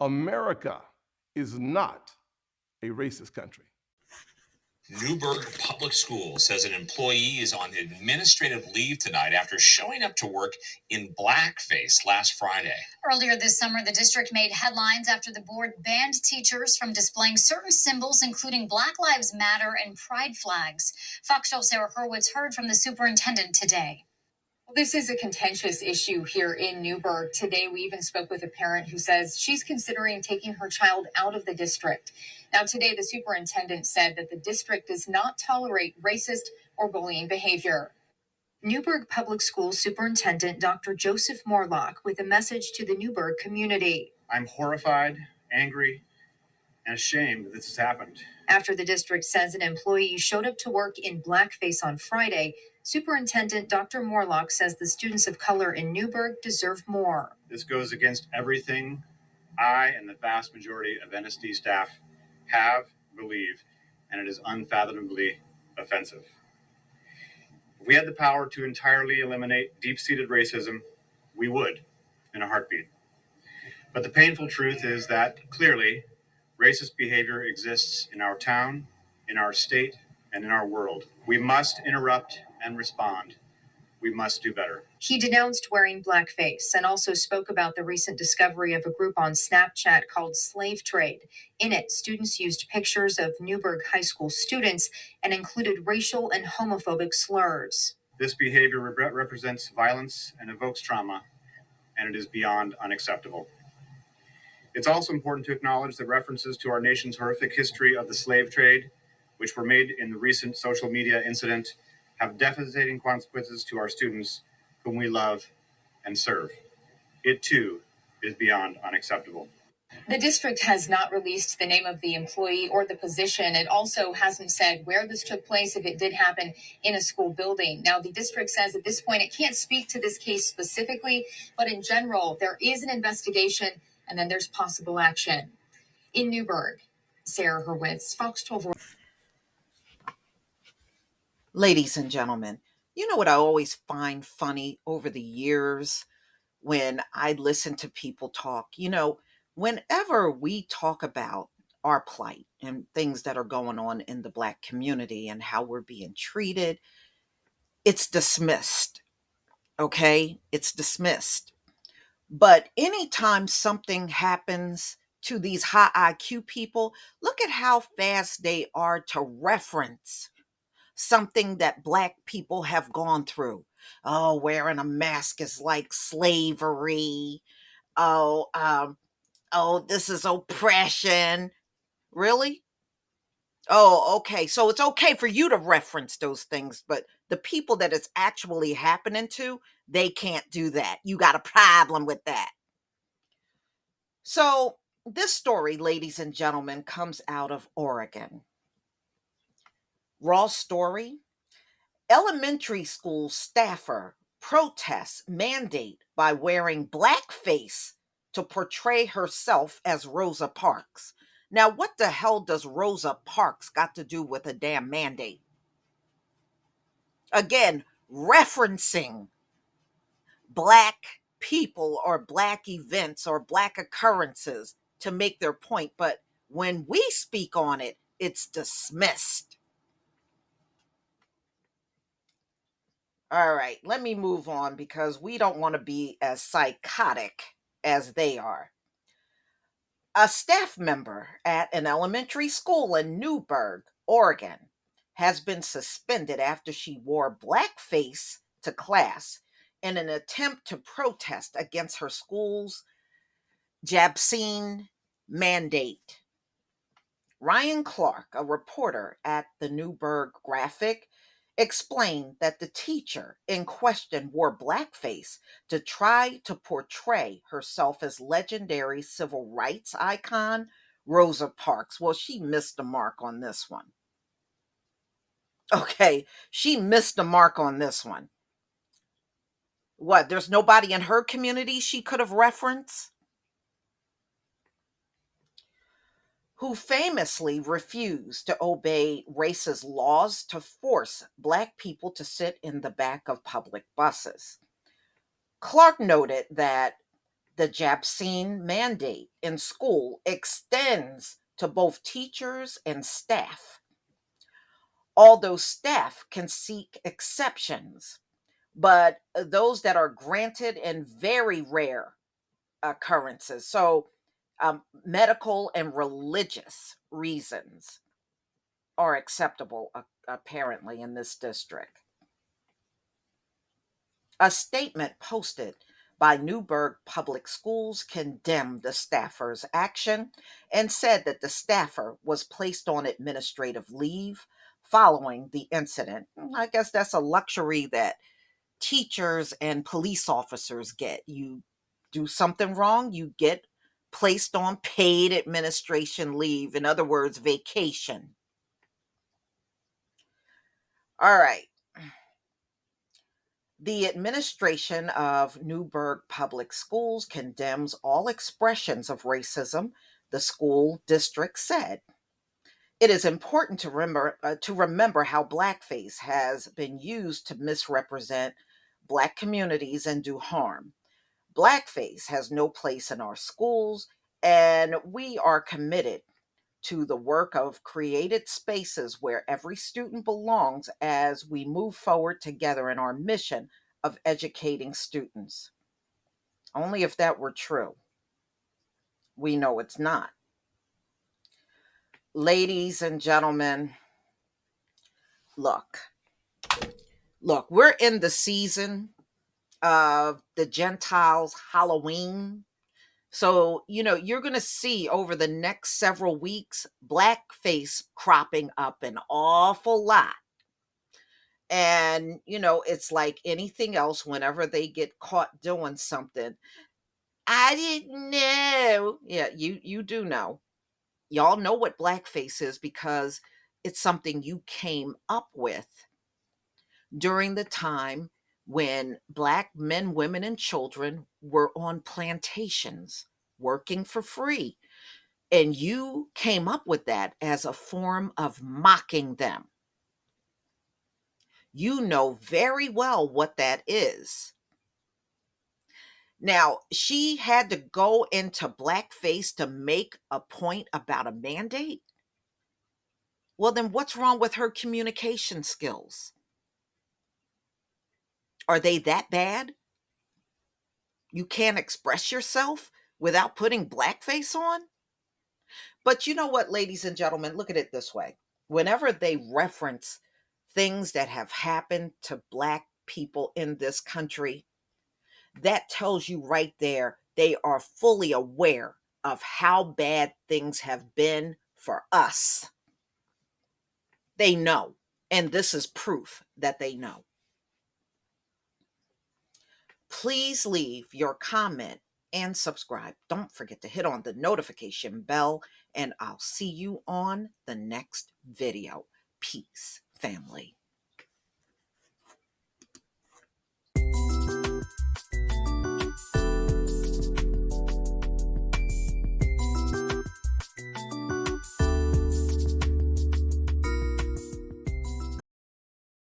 America is not a racist country. Newberg Public School says an employee is on administrative leave tonight after showing up to work in blackface last Friday. Earlier this summer, the district made headlines after the board banned teachers from displaying certain symbols, including Black Lives Matter and pride flags. Fox 12's Sarah Hurwitz heard from the superintendent today. Well, this is a contentious issue here in Newberg. Today, we even spoke with a parent who says she's considering taking her child out of the district. Now, today, the superintendent said that the district does not tolerate racist or bullying behavior. Newberg Public School Superintendent Dr. Joseph Morlock with a message to the Newberg community. I'm horrified, angry, and ashamed that this has happened. After the district says an employee showed up to work in blackface on Friday, Superintendent Dr. Morlock says the students of color in Newberg deserve more. This goes against everything I and the vast majority of NSD staff have, believe, and it is unfathomably offensive. If we had the power to entirely eliminate deep-seated racism, we would, in a heartbeat. But the painful truth is that, clearly, racist behavior exists in our town, in our state, and in our world. We must interrupt and respond. We must do better. He denounced wearing blackface and also spoke about the recent discovery of a group on Snapchat called Slave Trade. In it, students used pictures of Newberg High School students and included racial and homophobic slurs. This behavior represents violence and evokes trauma, and it is beyond unacceptable. It's also important to acknowledge that references to our nation's horrific history of the slave trade, which were made in the recent social media incident, have devastating consequences to our students whom we love and serve. It too is beyond unacceptable. The district has not released the name of the employee or the position. It also hasn't said where this took place, if it did happen in a school building. Now, the district says at this point it can't speak to this case specifically, but in general, there is an investigation and then there's possible action. In Newberg, Sarah Hurwitz, Fox 12. Ladies and gentlemen, you know what I always find funny over the years when I listen to people talk? Whenever we talk about our plight and things that are going on in the Black community and how we're being treated, it's dismissed. Okay? It's dismissed. But anytime something happens to these high IQ people, look at how fast they are to reference something that Black people have gone through. Oh, wearing a mask is like slavery. Oh, this is oppression. Really? Oh, okay. So it's okay for you to reference those things, but the people that it's actually happening to, they can't do that. You got a problem with that. So this story, ladies and gentlemen, comes out of Oregon. Raw story. Elementary school staffer protests mandate by wearing blackface to portray herself as Rosa Parks. Now, what the hell does Rosa Parks got to do with a damn mandate? Again, referencing Black people or Black events or Black occurrences to make their point. But when we speak on it, it's dismissed. All right, let me move on because we don't want to be as psychotic as they are. A staff member at an elementary school in Newberg, Oregon, has been suspended after she wore blackface to class in an attempt to protest against her school's Jabsine mandate. Ryan Clark, a reporter at the Newberg Graphic, explained that the teacher in question wore blackface to try to portray herself as legendary civil rights icon Rosa Parks. Well, she missed the mark on this one. Okay, she missed the mark on this one. What, there's nobody in her community she could have referenced? Who famously refused to obey racist laws to force Black people to sit in the back of public buses. Clark noted that The vaccine mandate in school extends to both teachers and staff, although staff can seek exceptions, but those that are granted in very rare occurrences. So, medical and religious reasons are acceptable, apparently, in this district. A statement posted by Newberg Public Schools condemned the staffer's action and said that the staffer was placed on administrative leave following the incident. I guess that's a luxury that teachers and police officers get. You do something wrong, you get placed on paid administration leave. In other words, vacation. All right. The administration of Newberg Public Schools condemns all expressions of racism, the school district said. It is important to remember how blackface has been used to misrepresent Black communities and do harm. Blackface has no place in our schools, and we are committed to the work of created spaces where every student belongs as we move forward together in our mission of educating students. Only if that were true. We know it's not. Ladies and gentlemen, look, we're in the season of the Gentiles' Halloween. So, you're going to see over the next several weeks blackface cropping up an awful lot. And, it's like anything else whenever they get caught doing something. I didn't know. Yeah, you do know. Y'all know what blackface is because it's something you came up with during the time when Black men, women, and children were on plantations working for free. And you came up with that as a form of mocking them. You know very well what that is. Now, she had to go into blackface to make a point about a mandate. Well, then what's wrong with her communication skills? Are they that bad? You can't express yourself without putting blackface on? But you know what, ladies and gentlemen, look at it this way. Whenever they reference things that have happened to Black people in this country, that tells you right there they are fully aware of how bad things have been for us. They know. And this is proof that they know. Please leave your comment and subscribe. Don't forget to hit on the notification bell, and I'll see you on the next video. Peace, family.